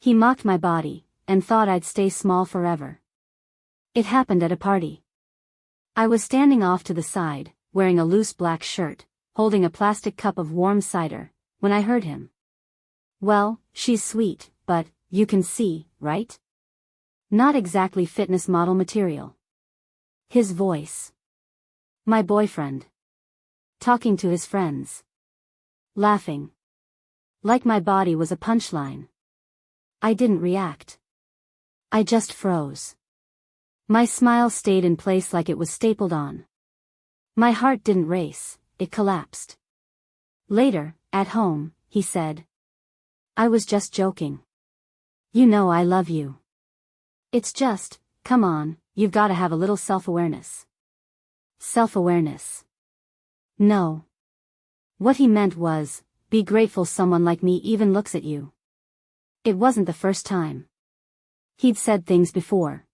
He mocked my body, and thought I'd stay small forever. It happened at a party. I was standing off to the side, wearing a loose black shirt, holding a plastic cup of warm cider, when I heard him. "Well, she's sweet, but, you can see, right? Not exactly fitness model material." His voice. My boyfriend. Talking to his friends. Laughing. Like my body was a punchline. I didn't react. I just froze. My smile stayed in place like it was stapled on. My heart didn't race, it collapsed. Later, at home, he said. "I was just joking. You know I love you. It's just, come on, you've gotta have a little self-awareness." Self-awareness. No. What he meant was, be grateful someone like me even looks at you. It wasn't the first time. He'd said things before.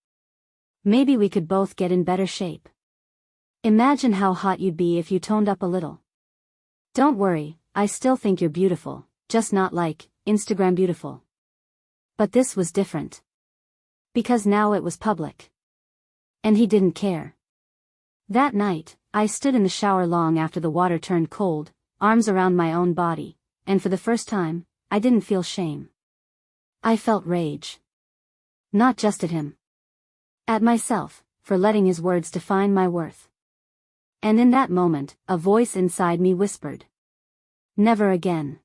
Maybe we could both get in better shape. Imagine how hot you'd be if you toned up a little. Don't worry, I still think you're beautiful, just not like Instagram beautiful. But this was different. Because now it was public. And he didn't care. That night, I stood in the shower long after the water turned cold, arms around my own body, and for the first time, I didn't feel shame. I felt rage. Not just at him. At myself, for letting his words define my worth. And in that moment, a voice inside me whispered. Never again.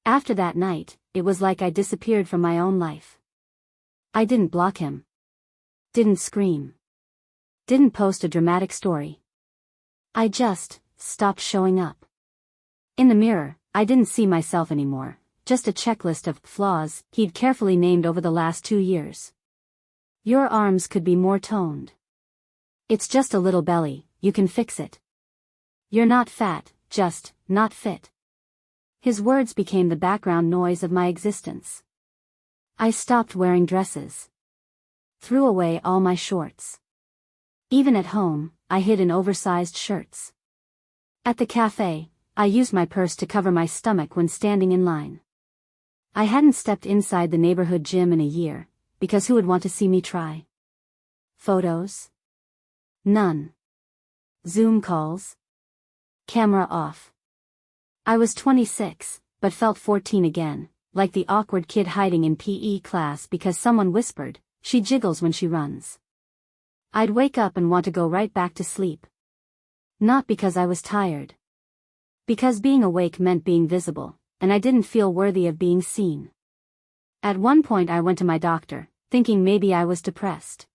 After that night, it was like I disappeared from my own life. I didn't block him. Didn't scream. Didn't post a dramatic story. I just stopped showing up. In the mirror, I didn't see myself anymore, just a checklist of flaws he'd carefully named over the last 2 years. Your arms could be more toned. It's just a little belly, you can fix it. You're not fat, just not fit. His words became the background noise of my existence. I stopped wearing dresses. Threw away all my shorts. Even at home, I hid in oversized shirts. At the cafe, I used my purse to cover my stomach when standing in line. I hadn't stepped inside the neighborhood gym in a year, because who would want to see me try? Photos? None. Zoom calls? Camera off. I was 26, but felt 14 again, like the awkward kid hiding in PE class because someone whispered, "She jiggles when she runs." I'd wake up and want to go right back to sleep. Not because I was tired. Because being awake meant being visible, and I didn't feel worthy of being seen. At one point I went to my doctor, thinking maybe I was depressed.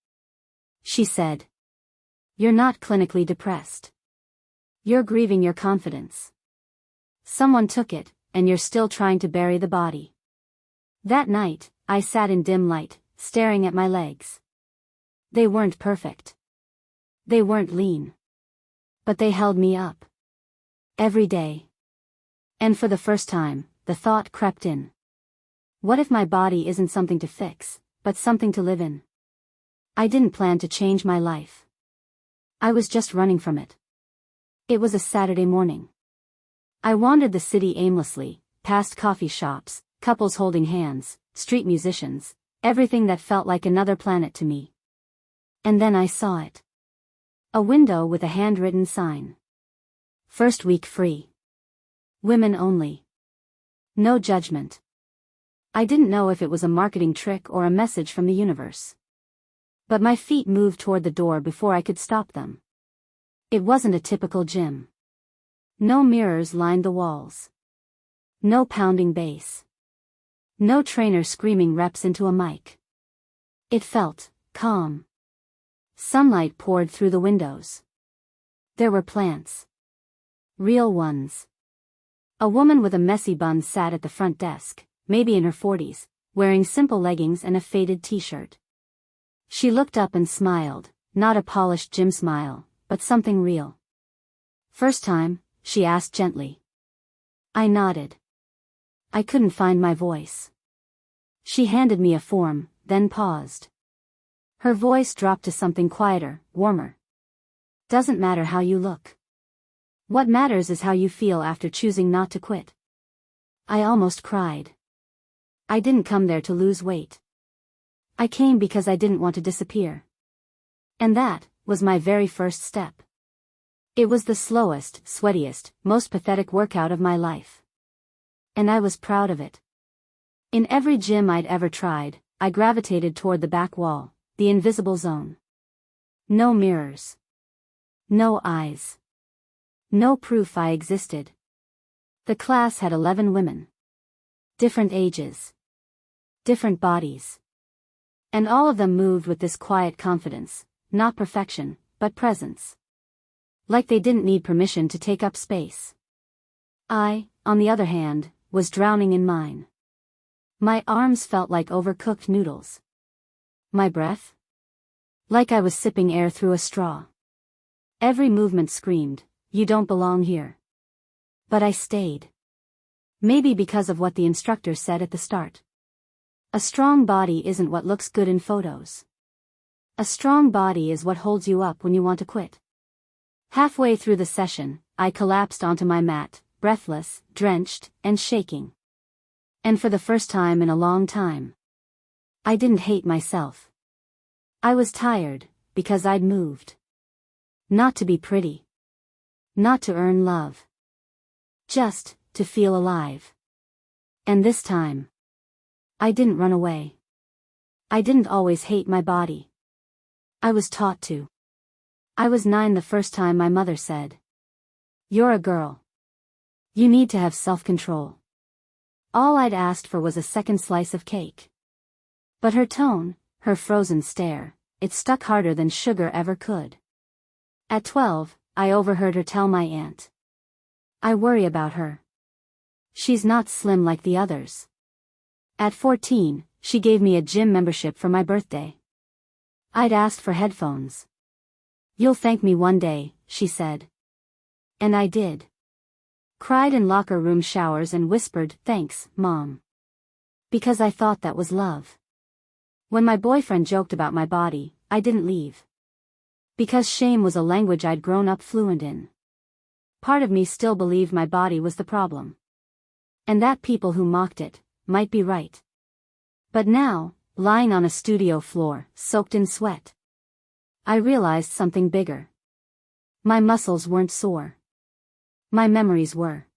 She said, "You're not clinically depressed. You're grieving your confidence. Someone took it, and you're still trying to bury the body." That night, I sat in dim light, staring at my legs. They weren't perfect. They weren't lean. But they held me up. Every day. And for the first time, the thought crept in. What if my body isn't something to fix, but something to live in? I didn't plan to change my life. I was just running from it. It was a Saturday morning. I wandered the city aimlessly, past coffee shops, couples holding hands, street musicians, everything that felt like another planet to me. And then I saw it. A window with a handwritten sign. First week free. Women only. No judgment. I didn't know if it was a marketing trick or a message from the universe. But my feet moved toward the door before I could stop them. It wasn't a typical gym. No mirrors lined the walls. No pounding bass. No trainer screaming reps into a mic. It felt calm. Sunlight poured through the windows. There were plants. Real ones. A woman with a messy bun sat at the front desk, maybe in her 40s, wearing simple leggings and a faded t-shirt. She looked up and smiled, not a polished gym smile, but something real. "First time?" she asked gently. I nodded. I couldn't find my voice. She handed me a form, then paused. Her voice dropped to something quieter, warmer. "Doesn't matter how you look. What matters is how you feel after choosing not to quit." I almost cried. I didn't come there to lose weight. I came because I didn't want to disappear. And that was my very first step. It was the slowest, sweatiest, most pathetic workout of my life. And I was proud of it. In every gym I'd ever tried, I gravitated toward the back wall, the invisible zone. No mirrors. No eyes. No proof I existed. The class had 11 women. Different ages. Different bodies. And all of them moved with this quiet confidence, not perfection, but presence. Like they didn't need permission to take up space. I, on the other hand, was drowning in mine. My arms felt like overcooked noodles. My breath? Like I was sipping air through a straw. Every movement screamed, "You don't belong here." But I stayed. Maybe because of what the instructor said at the start. A strong body isn't what looks good in photos. A strong body is what holds you up when you want to quit. Halfway through the session, I collapsed onto my mat, breathless, drenched, and shaking. And for the first time in a long time, I didn't hate myself. I was tired, because I'd moved. Not to be pretty. Not to earn love. Just to feel alive. And this time, I didn't run away. I didn't always hate my body. I was taught to. I was 9 the first time my mother said, "You're a girl. You need to have self-control." All I'd asked for was a second slice of cake. But her tone, her frozen stare, it stuck harder than sugar ever could. At 12, I overheard her tell my aunt, "I worry about her. She's not slim like the others." At 14, she gave me a gym membership for my birthday. I'd asked for headphones. "You'll thank me one day," she said. And I did. Cried in locker room showers and whispered, "Thanks, Mom." Because I thought that was love. When my boyfriend joked about my body, I didn't leave. Because shame was a language I'd grown up fluent in. Part of me still believed my body was the problem. And that people who mocked it might be right. But now, lying on a studio floor, soaked in sweat, I realized something bigger. My muscles weren't sore. My memories were.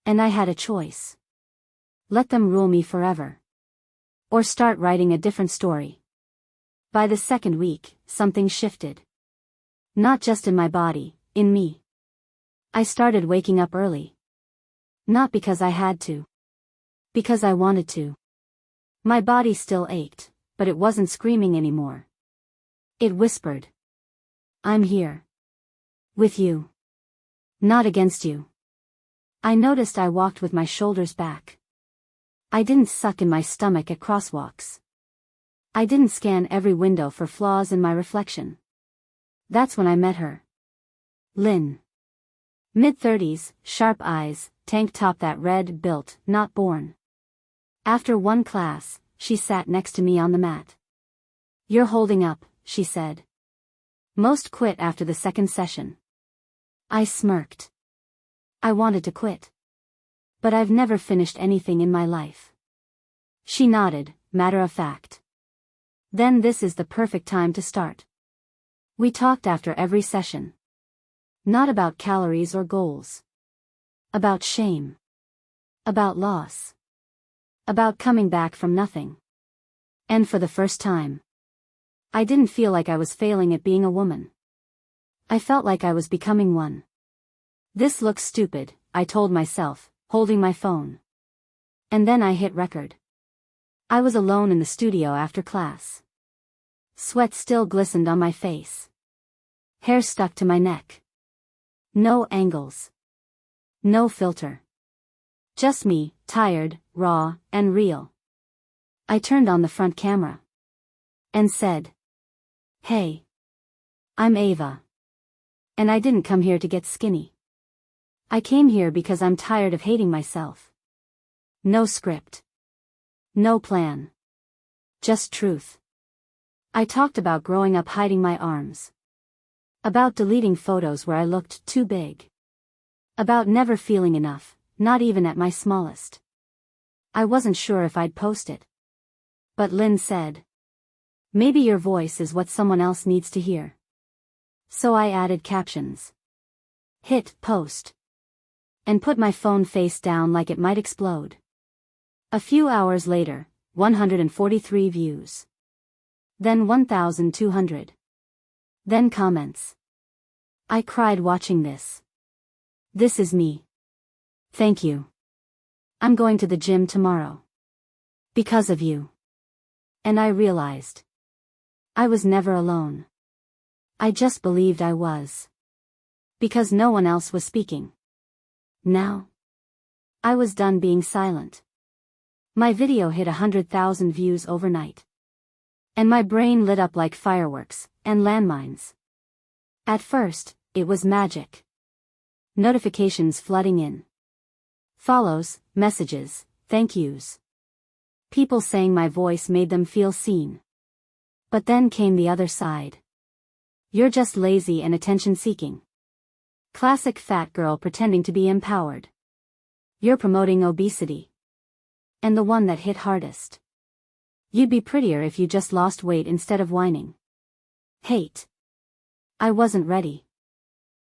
And I had a choice. Let them rule me forever. Or start writing a different story. By the second week, something shifted. Not just in my body, in me. I started waking up early. Not because I had to. Because I wanted to. My body still ached, but it wasn't screaming anymore. It whispered. "I'm here. With you. Not against you." I noticed I walked with my shoulders back. I didn't suck in my stomach at crosswalks. I didn't scan every window for flaws in my reflection. That's when I met her. Lynn. Mid-30s, sharp eyes, tank top that read, "Built, not born." After one class, she sat next to me on the mat. "You're holding up," she said. "Most quit after the second session." I smirked. I wanted to quit. But I've never finished anything in my life. She nodded, matter of fact. "Then this is the perfect time to start." We talked after every session. Not about calories or goals. About shame. About loss. About coming back from nothing. And for the first time, I didn't feel like I was failing at being a woman. I felt like I was becoming one. This looks stupid, I told myself, holding my phone. And then I hit record. I was alone in the studio after class. Sweat still glistened on my face. Hair stuck to my neck. No angles. No filter. Just me, tired, raw, and real. I turned on the front camera. And said, "Hey. I'm Ava. And I didn't come here to get skinny. I came here because I'm tired of hating myself." No script. No plan. Just truth. I talked about growing up hiding my arms. About deleting photos where I looked too big. About never feeling enough, not even at my smallest. I wasn't sure if I'd post it. But Lynn said, maybe your voice is what someone else needs to hear. So I added captions. Hit post. And put my phone face down like it might explode. A few hours later, 143 views. Then 1,200. Then comments. I cried watching this. This is me. Thank you. I'm going to the gym tomorrow. Because of you. And I realized. I was never alone. I just believed I was. Because no one else was speaking. Now. I was done being silent. My video hit 100,000 views overnight. And my brain lit up like fireworks and landmines. At first, it was magic. Notifications flooding in. Follows, messages, thank yous. People saying my voice made them feel seen. But then came the other side. You're just lazy and attention-seeking. Classic fat girl pretending to be empowered. You're promoting obesity. And the one that hit hardest. You'd be prettier if you just lost weight instead of whining. Hate. I wasn't ready.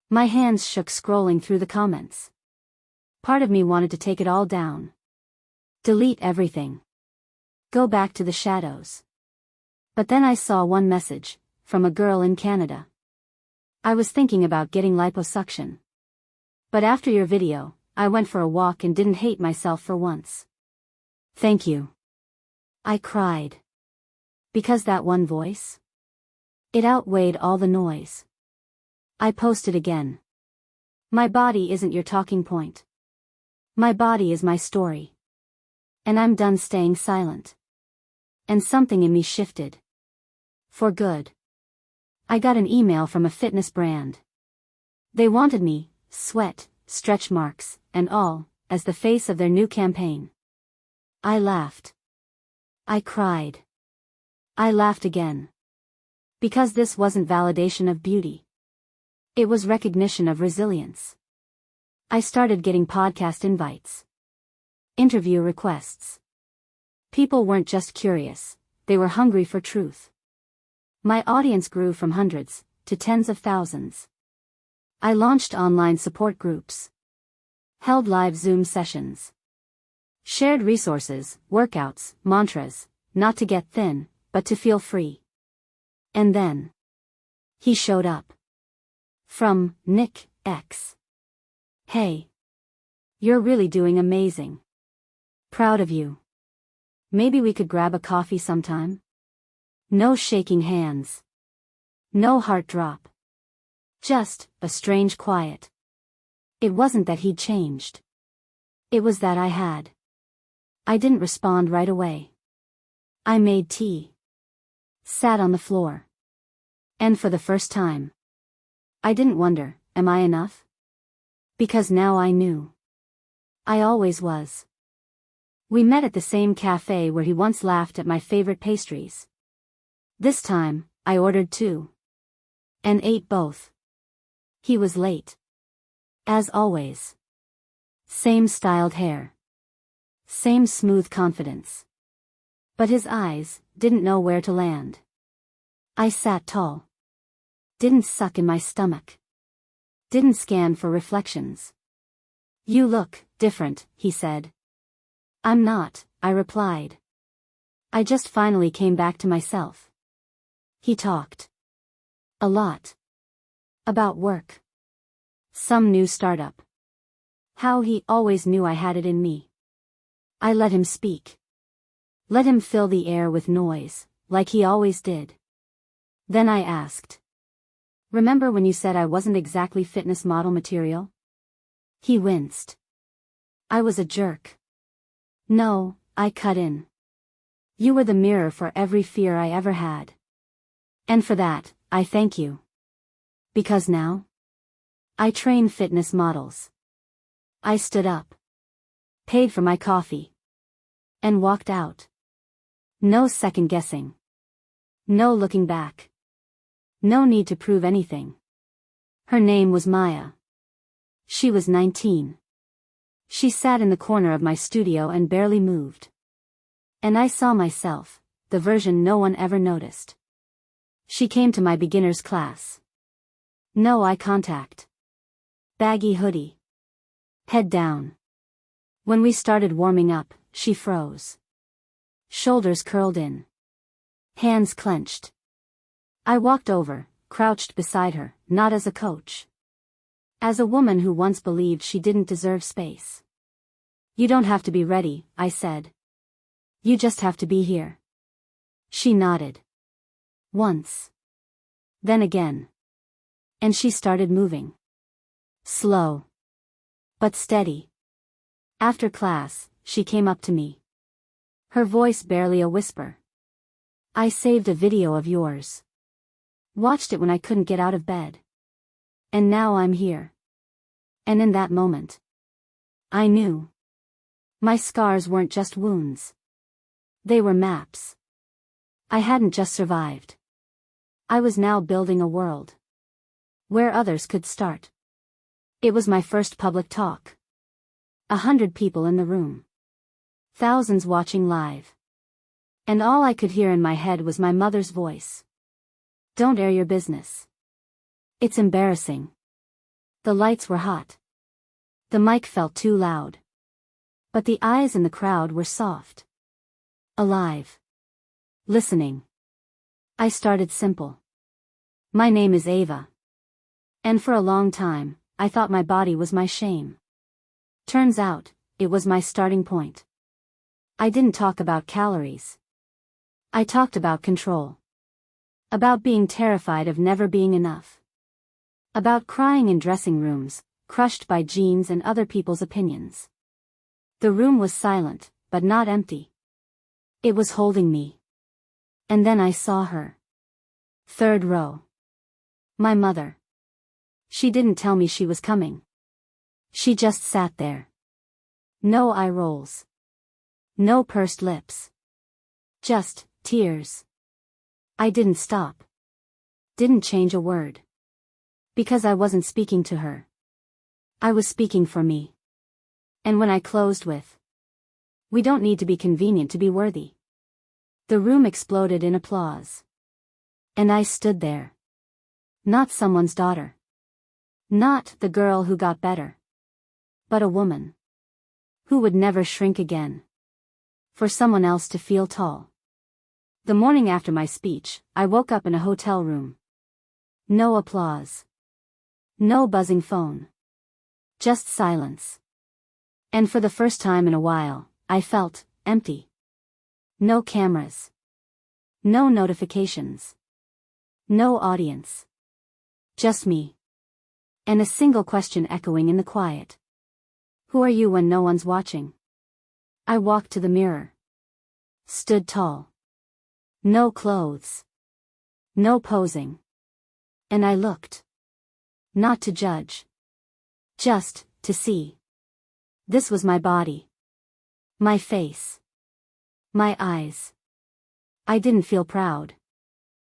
My hands shook scrolling through the comments. Part of me wanted to take it all down. Delete everything. Go back to the shadows. But then I saw one message, from a girl in Canada. I was thinking about getting liposuction. But after your video, I went for a walk and didn't hate myself for once. Thank you. I cried. Because that one voice? It outweighed all the noise. I posted again. My body isn't your talking point. My body is my story. And I'm done staying silent. And something in me shifted. For good. I got an email from a fitness brand. They wanted me, sweat, stretch marks, and all, as the face of their new campaign. I laughed. I cried. I laughed again. Because this wasn't validation of beauty. It was recognition of resilience. I started getting podcast invites. Interview requests. People weren't just curious, they were hungry for truth. My audience grew from hundreds to tens of thousands. I launched online support groups. Held live Zoom sessions. Shared resources, workouts, mantras, not to get thin, but to feel free. And then. He showed up. From Nick X. Hey. You're really doing amazing. Proud of you. Maybe we could grab a coffee sometime? No shaking hands. No heart drop. Just a strange quiet. It wasn't that he'd changed. It was that I had. I didn't respond right away. I made tea. Sat on the floor. And for the first time, I didn't wonder, am I enough? Because now I knew. I always was. We met at the same cafe where he once laughed at my favorite pastries. This time, I ordered 2. And ate both. He was late. As always. Same styled hair. Same smooth confidence. But his eyes didn't know where to land. I sat tall. Didn't suck in my stomach. Didn't scan for reflections. You look different, he said. I'm not, I replied. I just finally came back to myself. He talked. A lot. About work. Some new startup. How he always knew I had it in me. I let him speak. Let him fill the air with noise, like he always did. Then I asked. Remember when you said I wasn't exactly fitness model material? He winced. I was a jerk. No, I cut in. You were the mirror for every fear I ever had. And for that, I thank you. Because now? I train fitness models. I stood up. Paid for my coffee. And walked out. No second guessing. No looking back. No need to prove anything. Her name was Maya. She was 19. She sat in the corner of my studio and barely moved. And I saw myself, the version no one ever noticed. She came to my beginner's class. No eye contact. Baggy hoodie. Head down. When we started warming up, she froze. Shoulders curled in. Hands clenched. I walked over, crouched beside her, not as a coach. As a woman who once believed she didn't deserve space. You don't have to be ready, I said. You just have to be here. She nodded. Once. Then again. And she started moving. Slow. But steady. After class, she came up to me. Her voice barely a whisper. I saved a video of yours. Watched it when I couldn't get out of bed. And now I'm here. And in that moment, I knew. My scars weren't just wounds. They were maps. I hadn't just survived. I was now building a world. Where others could start. It was my first public talk. 100 people in the room. Thousands watching live. And all I could hear in my head was my mother's voice. Don't air your business. It's embarrassing. The lights were hot. The mic felt too loud. But the eyes in the crowd were soft. Alive. Listening. I started simple. My name is Ava. And for a long time, I thought my body was my shame. Turns out, it was my starting point. I didn't talk about calories. I talked about control. About being terrified of never being enough. About crying in dressing rooms, crushed by jeans and other people's opinions. The room was silent, but not empty. It was holding me. And then I saw her. Third row. My mother. She didn't tell me she was coming. She just sat there. No eye rolls. No pursed lips. Just tears. I didn't stop. Didn't change a word. Because I wasn't speaking to her. I was speaking for me. And when I closed with, "We don't need to be convenient to be worthy," the room exploded in applause. And I stood there. Not someone's daughter. Not the girl who got better. But a woman. Who would never shrink again. For someone else to feel tall. The morning after my speech, I woke up in a hotel room. No applause. No buzzing phone. Just silence. And for the first time in a while, I felt empty. No cameras. No notifications. No audience. Just me. And a single question echoing in the quiet. Who are you when no one's watching? I walked to the mirror. Stood tall. No clothes. No posing. And I looked. Not to judge. Just to see. This was my body. My face. My eyes. I didn't feel proud.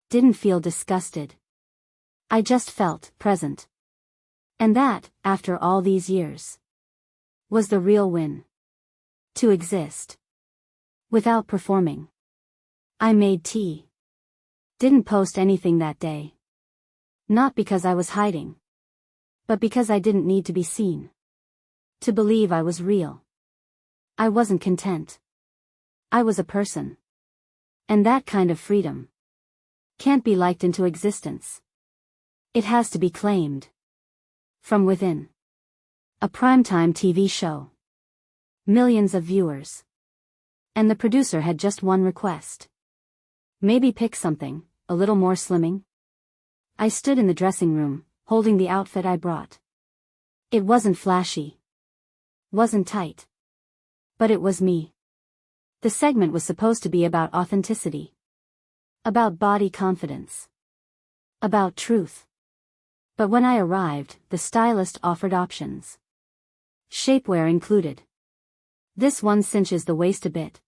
Didn't feel disgusted. I just felt present. And that, after all these years, was the real win. To exist. Without performing. I made tea. Didn't post anything that day. Not because I was hiding. But because I didn't need to be seen. To believe I was real. I wasn't content. I was a person. And that kind of freedom can't be liked into existence. It has to be claimed. From within. A primetime TV show. Millions of viewers. And the producer had just one request. Maybe pick something, a little more slimming. I stood in the dressing room, holding the outfit I brought. It wasn't flashy. Wasn't tight. But it was me. The segment was supposed to be about authenticity. About body confidence. About truth. But when I arrived, the stylist offered options. Shapewear included. This one cinches the waist a bit.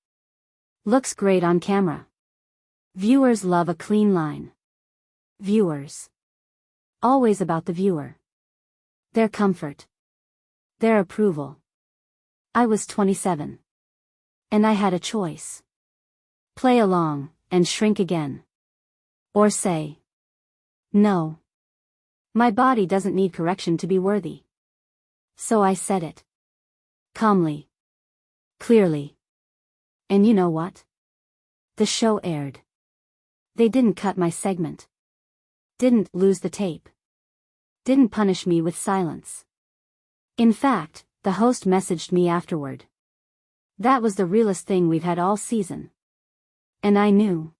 Looks great on camera. Viewers love a clean line. Viewers. Always about the viewer. Their comfort. Their approval. I was 27. And I had a choice. Play along, and shrink again. Or say, no. My body doesn't need correction to be worthy. So I said it. Calmly. Clearly. And you know what? The show aired. They didn't cut my segment. Didn't lose the tape. Didn't punish me with silence. In fact, the host messaged me afterward. That was the realest thing we've had all season. And I knew.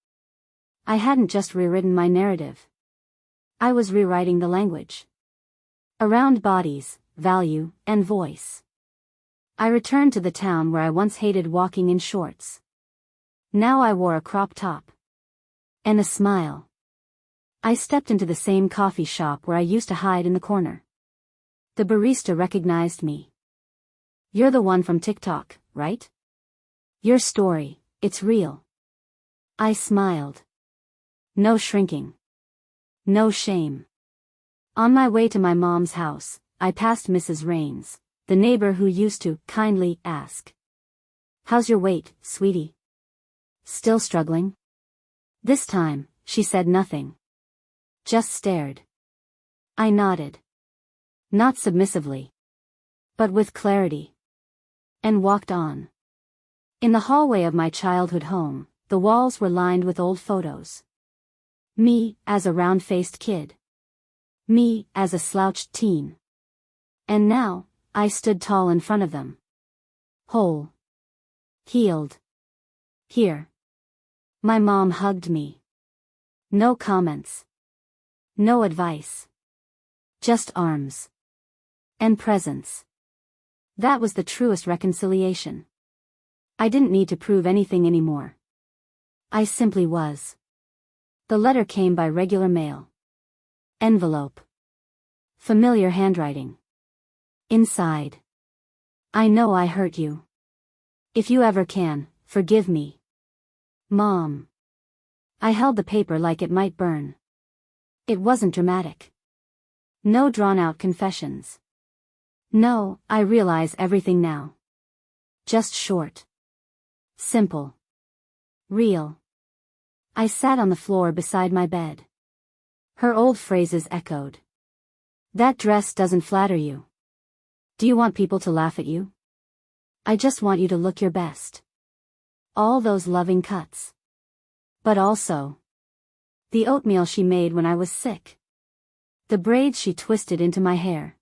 I hadn't just rewritten my narrative. I was rewriting the language. Around bodies, value, and voice. I returned to the town where I once hated walking in shorts. Now I wore a crop top. And a smile. I stepped into the same coffee shop where I used to hide in the corner. The barista recognized me. You're the one from TikTok, right? Your story, it's real. I smiled. No shrinking. No shame. On my way to my mom's house, I passed Mrs. Raines, the neighbor who used to kindly ask, "How's your weight, sweetie? Still struggling?" This time, she said nothing. Just stared. I nodded. Not submissively. But with clarity. And walked on. In the hallway of my childhood home, the walls were lined with old photos. Me, as a round-faced kid. Me, as a slouched teen. And now, I stood tall in front of them. Whole. Healed. Here. My mom hugged me. No comments. No advice. Just arms. And presence. That was the truest reconciliation. I didn't need to prove anything anymore. I simply was. The letter came by regular mail. Envelope. Familiar handwriting. Inside. I know I hurt you. If you ever can, forgive me. Mom. I held the paper like it might burn. It wasn't dramatic. No drawn-out confessions. No, I realize everything now. Just short. Simple. Real. I sat on the floor beside my bed. Her old phrases echoed. That dress doesn't flatter you. Do you want people to laugh at you? I just want you to look your best. All those loving cuts. But also, the oatmeal she made when I was sick. The braids she twisted into my hair.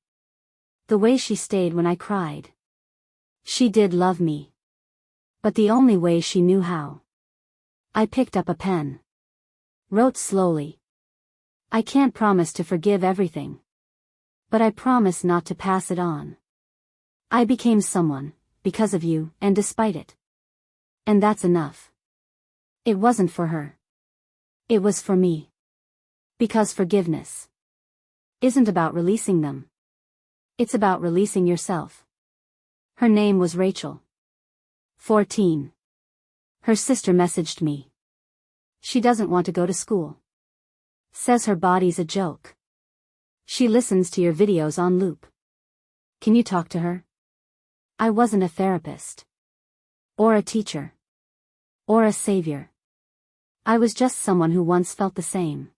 The way she stayed when I cried. She did love me. But the only way she knew how. I picked up a pen. Wrote slowly. I can't promise to forgive everything. But I promise not to pass it on. I became someone, because of you, and despite it. And that's enough. It wasn't for her. It was for me. Because forgiveness isn't about releasing them. It's about releasing yourself. Her name was Rachel. 14. Her sister messaged me. She doesn't want to go to school. Says her body's a joke. She listens to your videos on loop. Can you talk to her? I wasn't a therapist. Or a teacher. Or a savior. I was just someone who once felt the same.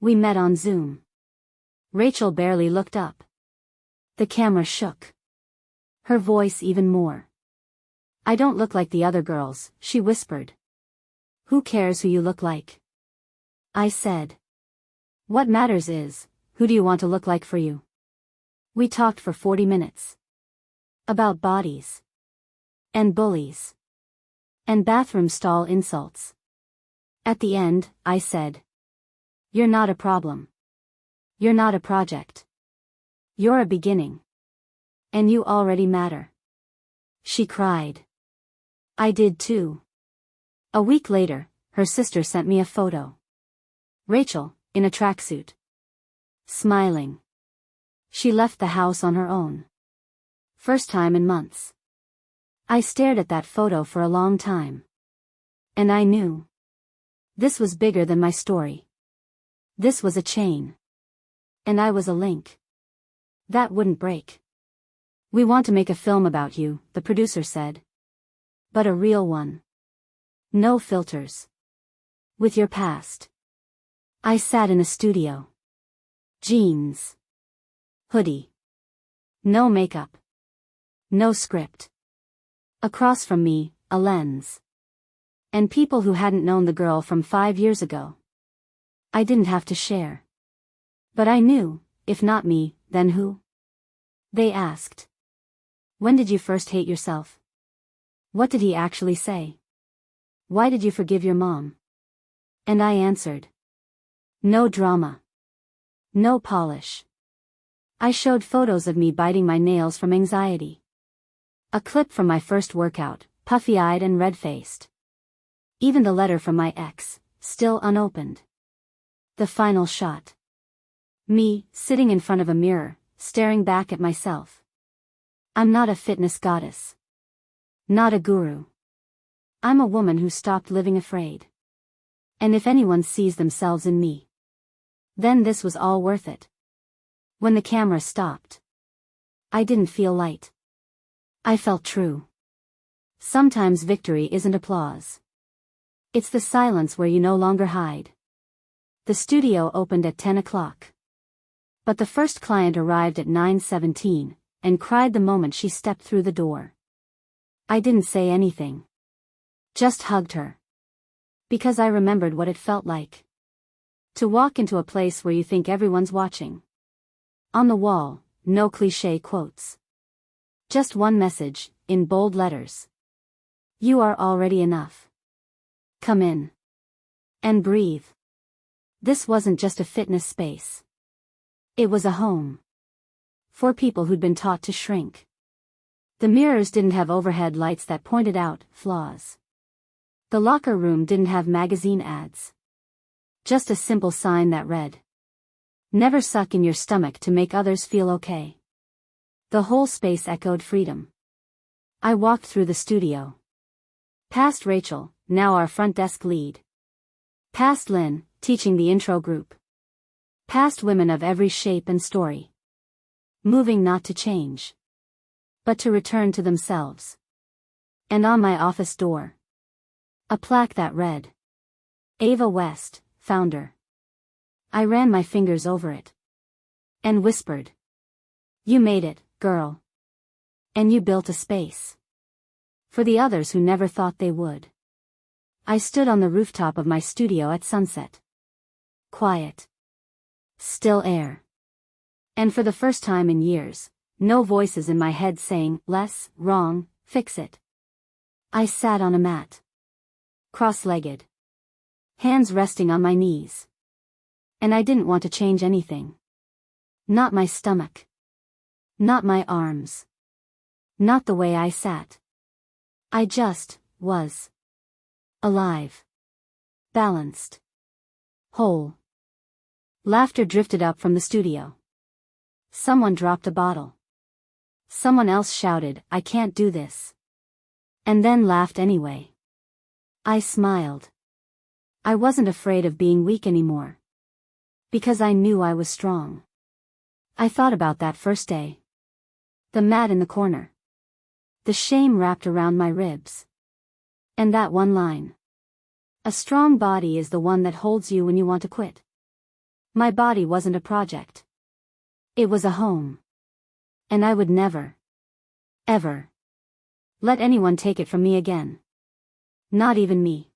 We met on Zoom. Rachel barely looked up. The camera shook. Her voice even more. I don't look like the other girls, she whispered. Who cares who you look like? I said. What matters is, who do you want to look like for you? We talked for 40 minutes. About bodies. And bullies. And bathroom stall insults. At the end, I said. You're not a problem. You're not a project. You're a beginning. And you already matter. She cried. I did too. A week later, her sister sent me a photo. Rachel, in a tracksuit. Smiling. She left the house on her own. First time in months. I stared at that photo for a long time. And I knew. This was bigger than my story. This was a chain. And I was a link. That wouldn't break. "We want to make a film about you," the producer said. "But a real one. No filters. With your past." I sat in a studio. Jeans. Hoodie. No makeup. No script. Across from me, a lens. And people who hadn't known the girl from 5 years ago. I didn't have to share. But I knew, if not me, then who? They asked. "When did you first hate yourself? What did he actually say? Why did you forgive your mom?" And I answered. No drama. No polish. I showed photos of me biting my nails from anxiety. A clip from my first workout, puffy-eyed and red-faced. Even the letter from my ex, still unopened. The final shot. Me, sitting in front of a mirror, staring back at myself. I'm not a fitness goddess. Not a guru. I'm a woman who stopped living afraid. And if anyone sees themselves in me, then this was all worth it. When the camera stopped, I didn't feel light. I felt true. Sometimes victory isn't applause. It's the silence where you no longer hide. The studio opened at 10 o'clock. But the first client arrived at 9:17, and cried the moment she stepped through the door. I didn't say anything. Just hugged her. Because I remembered what it felt like. To walk into a place where you think everyone's watching. On the wall, no cliché quotes. Just one message, in bold letters. You are already enough. Come in. And breathe. This wasn't just a fitness space. It was a home. For people who'd been taught to shrink. The mirrors didn't have overhead lights that pointed out flaws. The locker room didn't have magazine ads. Just a simple sign that read, "Never suck in your stomach to make others feel okay." The whole space echoed freedom. I walked through the studio. Past Rachel, now our front desk lead. Past Lynn, teaching the intro group. Past women of every shape and story. Moving not to change, but to return to themselves. And on my office door, a plaque that read, Ava West, founder. I ran my fingers over it. And whispered, "You made it, girl. And you built a space. For the others who never thought they would." I stood on the rooftop of my studio at sunset. Quiet. Still air. And for the first time in years, no voices in my head saying, "Less, wrong, fix it." I sat on a mat. Cross-legged. Hands resting on my knees. And I didn't want to change anything. Not my stomach. Not my arms. Not the way I sat. I just was. Alive. Balanced. Whole. Laughter drifted up from the studio. Someone dropped a bottle. Someone else shouted, "I can't do this." And then laughed anyway. I smiled. I wasn't afraid of being weak anymore. Because I knew I was strong. I thought about that first day. The mat in the corner. The shame wrapped around my ribs. And that one line. A strong body is the one that holds you when you want to quit. My body wasn't a project. It was a home. And I would never, ever, let anyone take it from me again. Not even me.